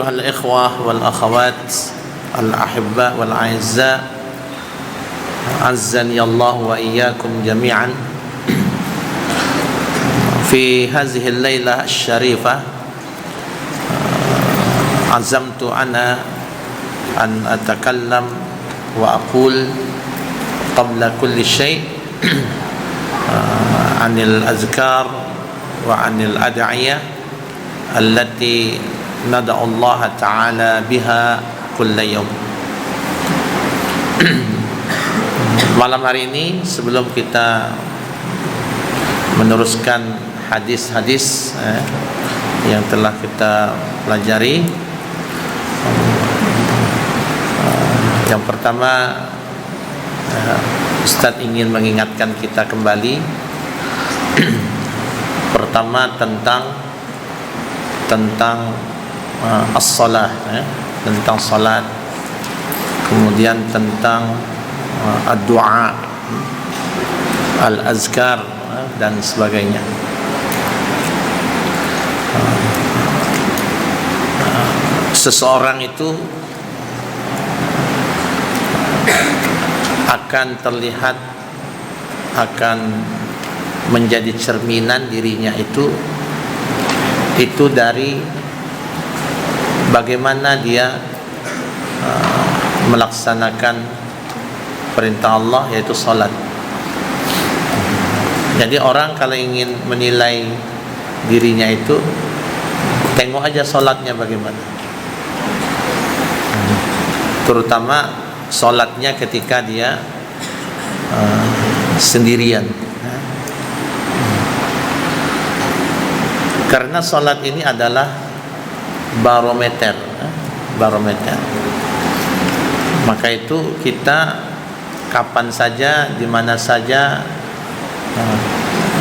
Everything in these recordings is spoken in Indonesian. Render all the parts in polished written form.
أيها الإخوة والأخوات الأحباء والأعزاء عزني الله وإياكم جميعا في هذه الليلة الشريفة عزمت أنا أن أتكلم وأقول قبل كل شيء عن الأذكار وعن الأدعية التي ندعو الله تعالى بها كل يوم. Malam hari ini sebelum kita meneruskan hadis-hadis yang telah kita pelajari, yang pertama Ustaz ingin mengingatkan kita kembali pertama tentang as-salah, tentang salat, kemudian tentang ad-du'a, al-azkar dan sebagainya. Seseorang itu akan terlihat, akan menjadi cerminan dirinya itu dari bagaimana dia melaksanakan perintah Allah, yaitu salat. Jadi orang kalau ingin menilai dirinya itu, tengok aja salatnya bagaimana. Terutama salatnya ketika dia sendirian. Karena salat ini adalah barometer. Maka itu kita kapan saja, di mana saja,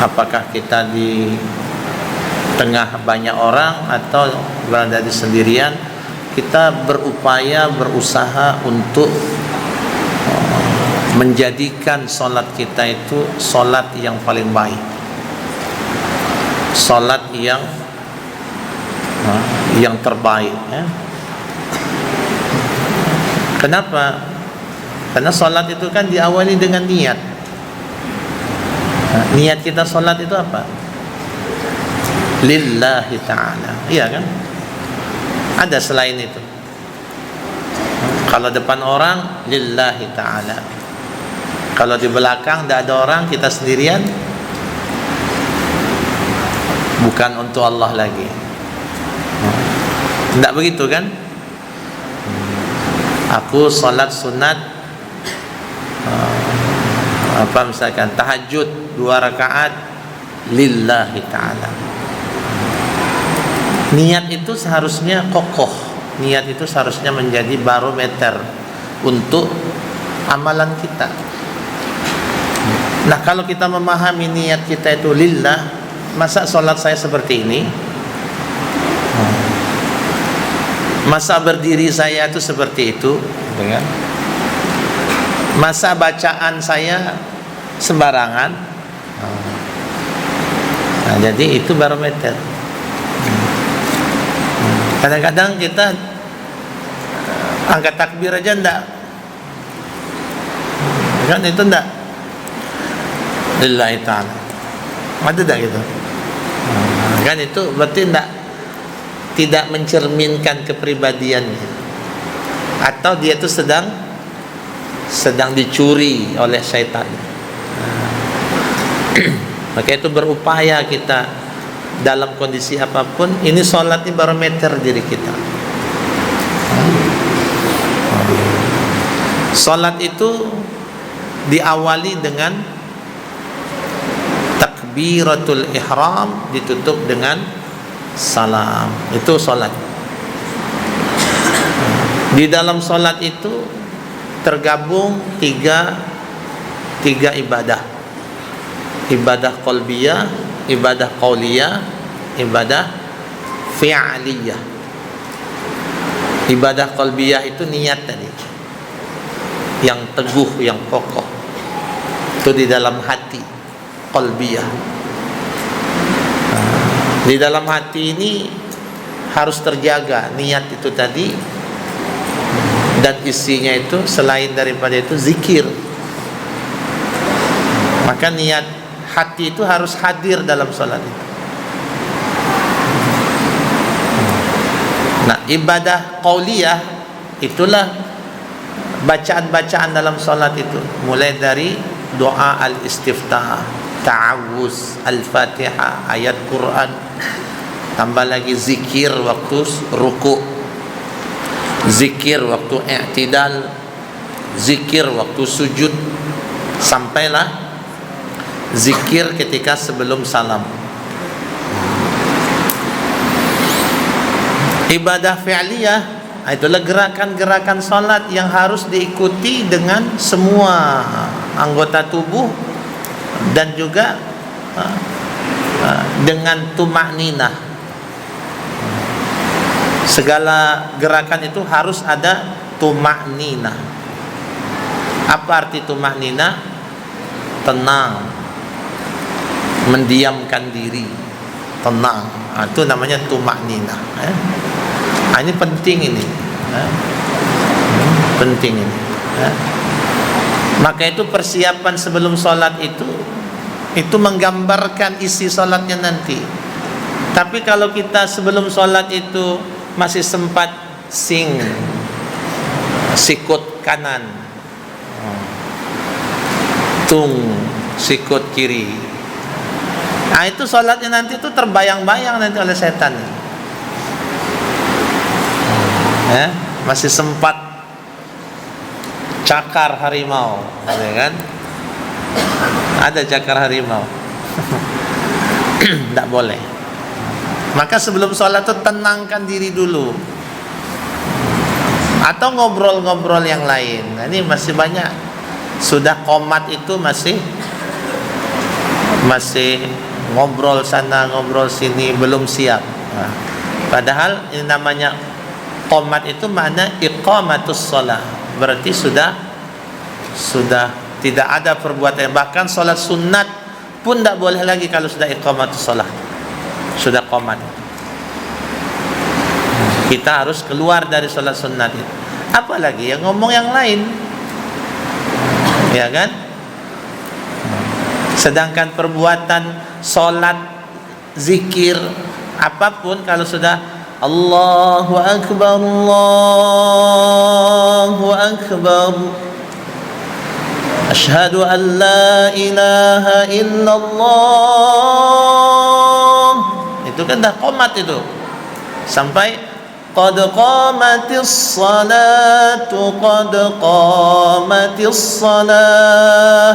apakah kita di tengah banyak orang atau berada di sendirian, kita berusaha untuk menjadikan salat kita itu salat yang paling baik, salat yang terbaik. Kenapa? Karena salat itu kan diawali dengan niat. Niat kita salat itu apa? Lillahi ta'ala. Iya kan? Ada selain itu. Kalau depan orang, lillahi ta'ala. Kalau di belakang tidak ada orang, kita sendirian, bukan untuk Allah lagi. Tidak begitu kan? Aku salat sunat, misalkan tahajud 2 rakaat lillahi ta'ala. Niat itu seharusnya kokoh. Niat itu seharusnya menjadi barometer untuk amalan kita. Nah, kalau kita memahami niat kita itu lillah, masa salat saya seperti ini? Masa berdiri saya itu seperti itu? Dengan masa bacaan saya sembarangan? Nah, jadi itu barometer. Kadang-kadang kita angkat takbir aja enggak, kan itu enggak lillahi ta'ala, ada enggak gitu? Kan itu berarti tidak mencerminkan kepribadiannya, atau dia itu sedang dicuri oleh syaitan. Maka itu berupaya kita dalam kondisi apapun, ini salat ini barometer diri kita. Salat itu diawali dengan takbiratul ihram, ditutup dengan salam. Itu salat. Di dalam salat itu tergabung tiga ibadah. Ibadah qalbiyah, ibadah qauliyah, ibadah fi'liyah. Ibadah qalbiyah itu niat tadi, yang teguh, yang kokoh. Itu di dalam hati, qalbiyah. Di dalam hati ini harus terjaga niat itu tadi, dan isinya itu selain daripada itu zikir. Maka niat hati itu harus hadir dalam sholat itu. Nah, ibadah qauliyah itulah bacaan-bacaan dalam sholat itu, mulai dari doa al-istiftah, ta'awuz, al-fatihah, ayat Quran, tambah lagi zikir waktu ruku', zikir waktu i'tidal, zikir waktu sujud, sampailah zikir ketika sebelum salam. Ibadah fi'liyah itulah gerakan-gerakan salat yang harus diikuti dengan semua anggota tubuh, dan juga dengan tumakninah. Segala gerakan itu harus ada tumakninah. Apa arti tumakninah? Tenang, mendiamkan diri, tenang. Itu namanya tumakninah. Ini penting ini. Penting ini. Maka itu persiapan sebelum sholat itu menggambarkan isi sholatnya nanti. Tapi kalau kita sebelum sholat itu masih sempat sikut kanan, tung sikut kiri, itu sholatnya nanti itu terbayang-bayang nanti oleh setan. Masih sempat cakar harimau, ya kan? Ada cakar harimau. Tidak boleh. Maka sebelum sholat itu tenangkan diri dulu, atau ngobrol-ngobrol yang lain. Nah, ini masih banyak. Sudah qomat itu masih ngobrol sana ngobrol sini, belum siap. Padahal ini namanya qomat, itu makna iqamatus shalah, berarti sudah tidak ada perbuatan. Bahkan sholat sunat pun tidak boleh lagi kalau sudah iqamatus shalah, sudah qomat. Kita harus keluar dari sholat sunat itu. Apalagi yang ngomong yang lain, ya kan? Sedangkan perbuatan sholat, zikir, apapun kalau sudah Allahu Akbar, Allahu Akbar, Asyhadu an la ilaha illallah, itu kan dah qomat itu. Sampai qad qamatis salatu, qad qamatis salah.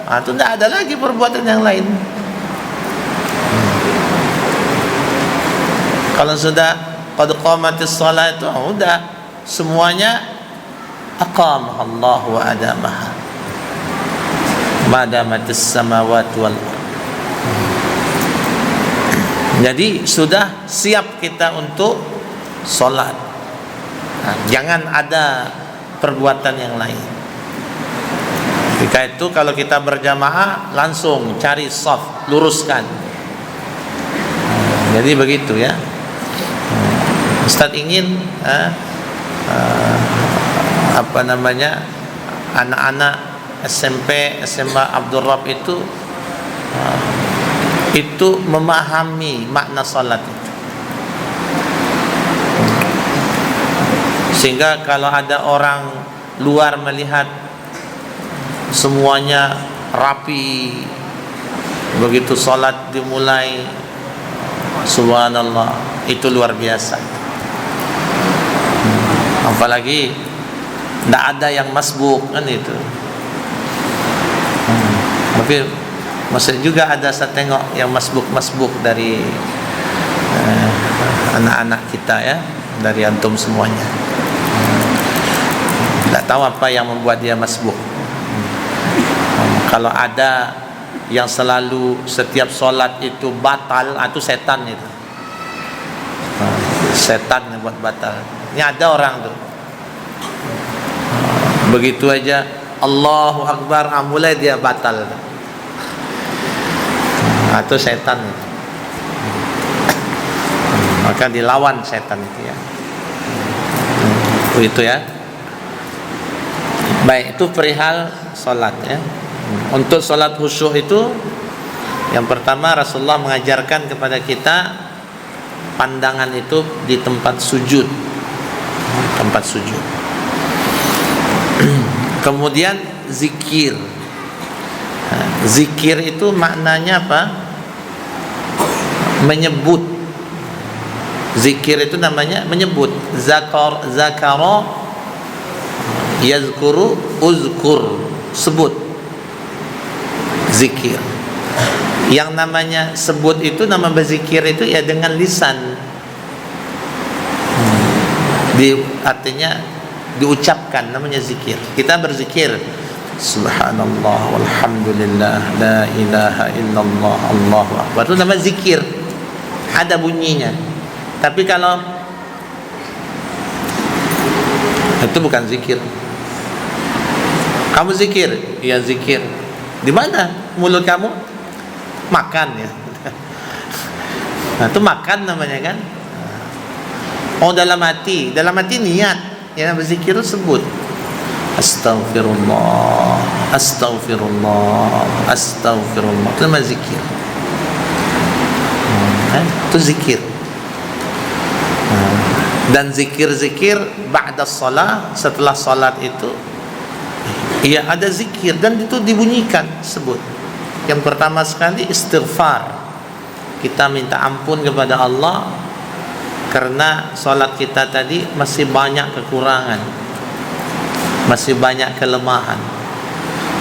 Itu tidak ada lagi perbuatan yang lain. Kalau sudah qad qamatis shalah itu sudah semuanya aqamah Allah wa adamaha madamatis samawati wal ardh. Jadi sudah siap kita untuk sholat. Jangan ada perbuatan yang lain. Ketika itu kalau kita berjamaah langsung cari shaf, luruskan. Jadi begitu ya. Ustaz ingin anak-anak SMP, SMA Abdul Rabb itu memahami makna salat itu. Sehingga kalau ada orang luar melihat semuanya rapi, begitu salat dimulai, subhanallah, itu luar biasa. Apalagi tidak ada yang masbuk kan itu. Tapi masih juga ada saya tengok yang masbuk dari anak-anak kita ya, dari antum semuanya. Tidak tahu apa yang membuat dia masbuk. Kalau ada yang selalu setiap sholat itu batal, itu setan itu. Setan yang buat batal. Ini ada orang tuh. Begitu aja Allahu Akbar, mulai dia batal. Itu setan. maka dilawan setan itu ya. Itu ya. Baik, itu perihal sholat ya. Untuk sholat khusyuk itu, yang pertama Rasulullah mengajarkan kepada kita pandangan itu di tempat sujud, tempat sujud. Kemudian zikir. Zikir itu maknanya apa? Menyebut. Zikir itu namanya menyebut. Zakara yazkuru uzkur, sebut. Zikir. Yang namanya sebut itu, nama berzikir itu ya dengan lisan. Artinya diucapkan, namanya zikir. Kita berzikir subhanallah walhamdulillah la ilaha illallah Allahu akbar, itu nama zikir, ada bunyinya. Tapi kalau itu bukan zikir. Kamu zikir, ya zikir. Di mana mulut kamu? Makan ya. Nah, itu makan namanya kan. Oh, dalam hati niat. Ya, berzikir sebut astaghfirullah, astaghfirullah, astaghfirullah. Itu namanya zikir. Itu zikir. Dan zikir-zikir ba'da shalah, setelah salat itu ya ada zikir dan itu dibunyikan, sebut. Yang pertama sekali istighfar. Kita minta ampun kepada Allah karena salat kita tadi masih banyak kekurangan, masih banyak kelemahan.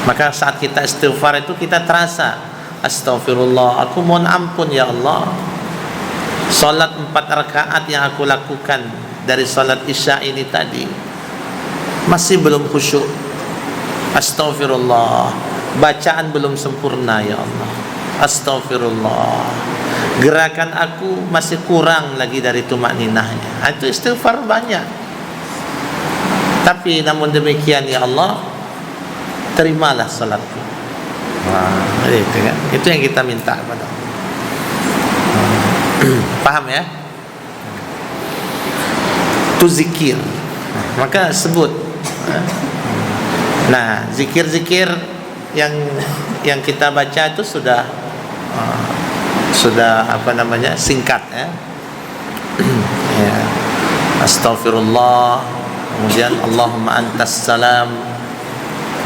Maka saat kita istighfar itu kita terasa, astaghfirullah, aku mohon ampun ya Allah, salat 4 rakaat yang aku lakukan dari salat isya ini tadi masih belum khusyuk. Astaghfirullah, bacaan belum sempurna ya Allah. Astaghfirullah, gerakan aku masih kurang lagi dari tumakninahnya. Itu istighfar banyak. Tapi namun demikian ya Allah, terimalah salatku. Itu kan, itu yang kita minta kepada Allah. Paham ya? Itu zikir. Maka sebut. Nah, zikir-zikir yang kita baca itu sudah apa namanya, singkat ya. Ya. Astaghfirullah, kemudian Allahumma antas salam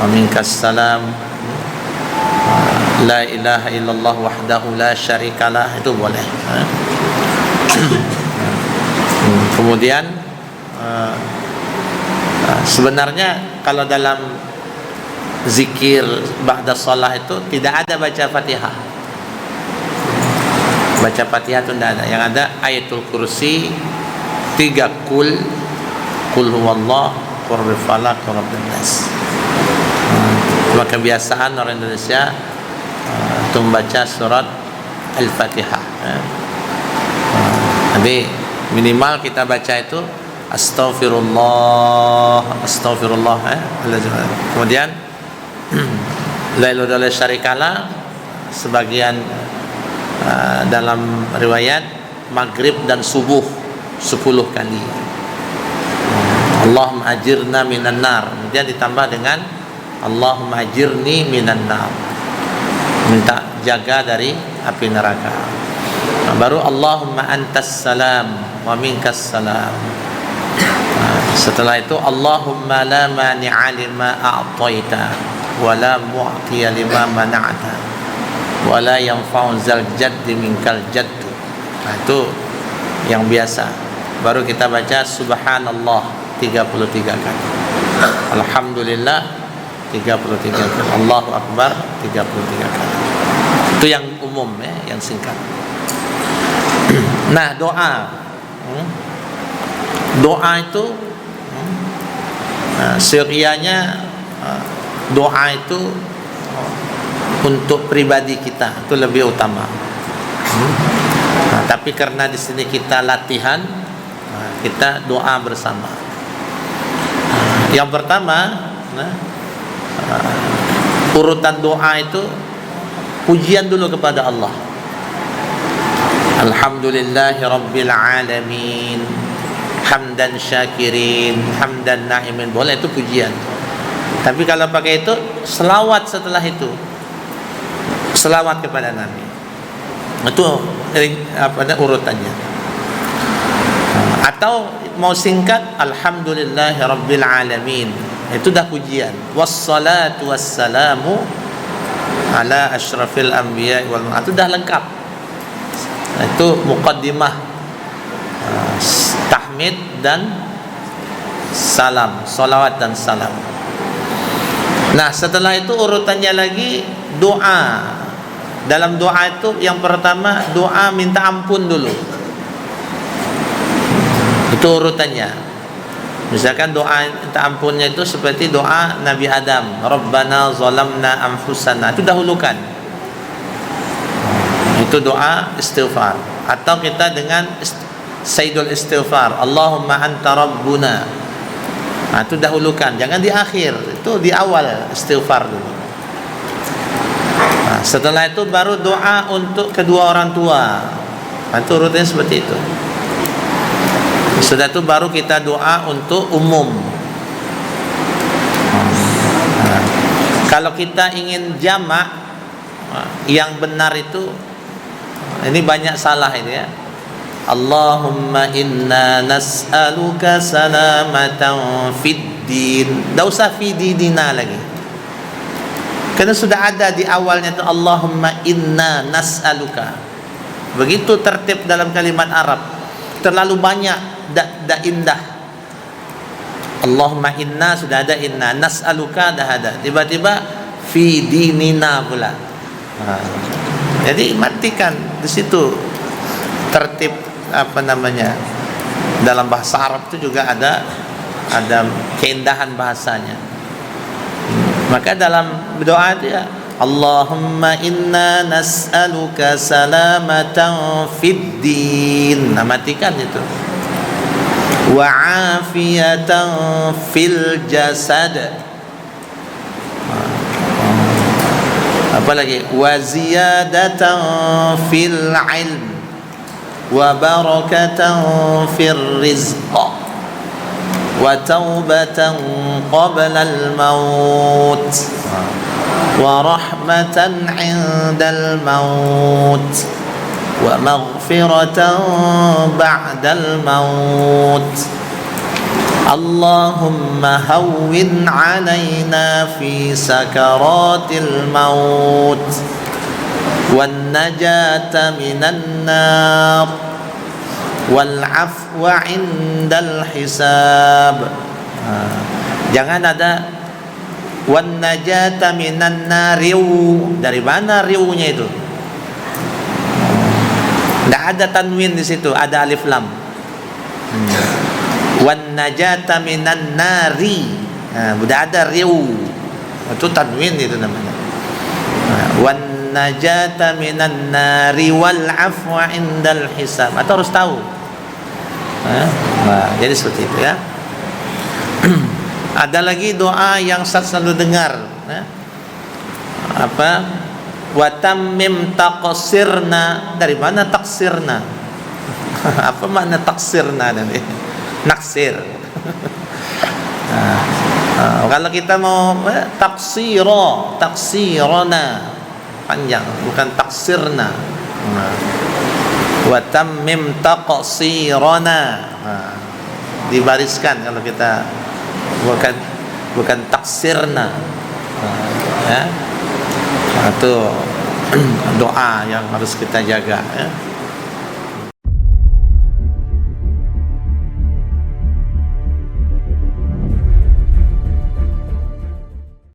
wa minkas salam, la ilaha illallah wahdahu la syarikalah, itu boleh. Kemudian sebenarnya kalau dalam zikir ba'da shalah itu tidak ada baca Fatihah. Baca Fatihah itu tidak ada. Yang ada ayatul kursi, 3 kul huwallah, qul huwal falaq, qul rabbun nas. Cuma kebiasaan orang Indonesia untuk membaca surat Al-Fatihah. Jadi minimal kita baca itu astaghfirullah, astaghfirullah. Kemudian la ilaha illallah syarikalah, sebagian dalam riwayat maghrib dan subuh 10 kali. Allahumma ajirna minan nar, kemudian ditambah dengan Allahumma ajirni minan nar, minta jaga dari api neraka. Baru Allahumma antas salam wa minkas salam. Setelah itu Allahumma la mani'a lima a'taita wa la mu'tiya lima mana'ta wa la yanfa'u zal jaddi minkal jaddu. Nah, itu yang biasa. Baru kita baca subhanallah 33 kali, alhamdulillah 33 kali, Allahu akbar 33 kali. Itu yang umum ya, yang singkat. Nah, doa itu syariahnya, doa itu untuk pribadi kita itu lebih utama. Nah, tapi karena di sini kita latihan, kita doa bersama. Yang pertama, urutan doa itu pujian dulu kepada Allah. Alhamdulillahi Rabbil Alamin, hamdan syakirin, hamdan na'imin, boleh, itu pujian. Tapi kalau pakai itu, selawat setelah itu, selawat kepada Nabi. Itu urutannya. Atau mau singkat, Alhamdulillahi Rabbil Alamin, itu dah pujian. Wassalatu wassalamu ala asyrafil anbiya wal mursalin, itu dah lengkap. Itu muqaddimah, tahmid dan salam, salawat dan salam. Nah, setelah itu urutannya lagi doa. Dalam doa itu yang pertama doa minta ampun dulu. Itu urutannya. Misalkan doa minta ampunnya itu seperti doa Nabi Adam, Rabbana zalamna anfusana, itu dahulukan. Itu doa istighfar. Atau kita dengan Sayyidul Istighfar, Allahumma anta rabbuna, nah, itu dahulukan, jangan di akhir, itu di awal istighfar dulu. Nah, setelah itu baru doa untuk kedua orang tua. Nah, itu urutannya seperti itu. Setelah itu baru kita doa untuk umum. Nah, kalau kita ingin jamak, yang benar itu, ini banyak salah ini ya. Allahumma inna nas'aluka salamatan fid din. Tak usah fi dinina lagi, karena sudah ada di awalnya itu Allahumma inna nas'aluka. Begitu tertib dalam kalimat Arab. Terlalu banyak, tak indah. Allahumma inna sudah ada inna, nas'aluka dah ada. Tiba-tiba fi dinina pula. Jadi matikan di situ tertib dalam bahasa Arab itu juga ada keindahan bahasanya. Maka dalam doa itu ya, Allahumma inna nas'aluka salamatan fid din. Nah, matikan itu. Wa afiyatan fil jasad. Apa lagi? Wa ziyadatan fil ilm. Wa barakatan fir rizq. Wa taubatan qabla al-maut. Wa rahmatan 'inda al-maut. Wa maghfiratan ba'da al-maut. Allahumma hawwin 'alaina fi sakaratil maut. Wan najata minan nar. Wal afwa 'indal hisab. Jangan ada wan najata minan nar. Dari mana riunya itu? Tidak ada tanwin di situ, ada alif lam. Wan najata minan nari. Sudah ada riu. Itu tanwin itu namanya. Wan najata minan nari wal afwa indal hisab. Atau harus tahu. Nah, jadi seperti itu ya. Ada lagi doa yang saya selalu dengar. Apa? Wa tammim taqsirna. Dari mana taksirna? Apa makna taksirna tadi? Naksir. Kalau kita mau taksirona panjang, bukan taksirna. Wa tammim taqsirana. Dibariskan kalau kita bukan taksirna. Ya. Itu doa yang harus kita jaga ya.